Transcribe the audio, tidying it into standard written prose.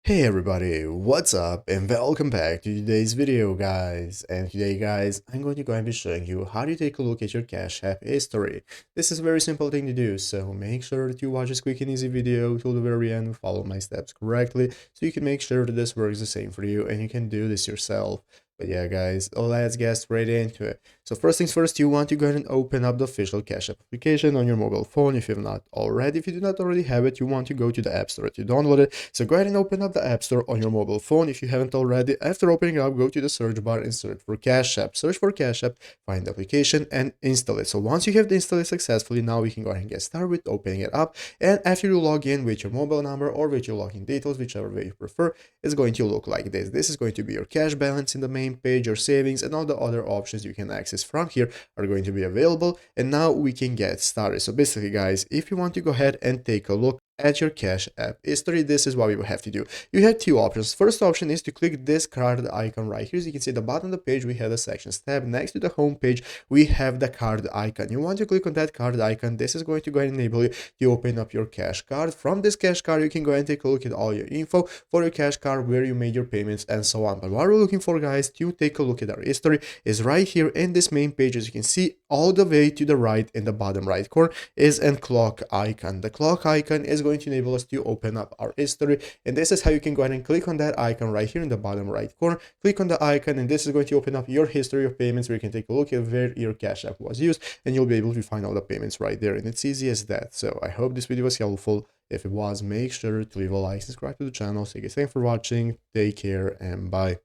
Hey everybody, what's up and welcome back to today's video guys. And today guys, I'm going to go and be showing you how to take a look at your Cash App history. This is a very simple thing to do, so make sure that you watch this quick and easy video till the very end, follow my steps correctly, so you can make sure that this works the same for you and you can do this yourself. But yeah guys, let's get straight into it. So first things first, you want to go ahead and open up the official Cash App application on your mobile phone if you've not already. If you do not already have it, you want to go to the App Store to download it. So go ahead and open up the App Store on your mobile phone if you haven't already. After opening it up, go to the search bar and search for Cash App. Search for Cash App, find the application and install it. So once you have installed it successfully, now we can go ahead and get started with opening it up. And after you log in with your mobile number or with your login details, whichever way you prefer, it's going to look like this. This is going to be your cash balance in the main page, your savings, and all the other options you can access from here are going to be available. And now we can get started. So basically guys, if you want to go ahead and take a look at your Cash App history, this is what we will have to do. You have two options. First option is to click this card icon right here. As you can see at the bottom of the page, we have the sections tab. Next to the home page, we have the card icon. You want to click on that card icon. This is going to go ahead and enable you to open up your cash card. From this cash card, you can go ahead and take a look at all your info for your cash card, where you made your payments and so on. But what we're looking for guys to take a look at our history is right here in this main page. As you can see, all the way to the right in the bottom right corner is a clock icon. The clock icon is going to enable us to open up our history, and this is how you can go ahead and click on that icon right here in the bottom right corner. Click on the icon and this is going to open up your history of payments, where you can take a look at where your Cash App was used, and you'll be able to find all the payments right there, and it's easy as that. So I hope this video was helpful. If it was, make sure to leave a like, subscribe to the channel. So you guys, thanks for watching, take care, and bye.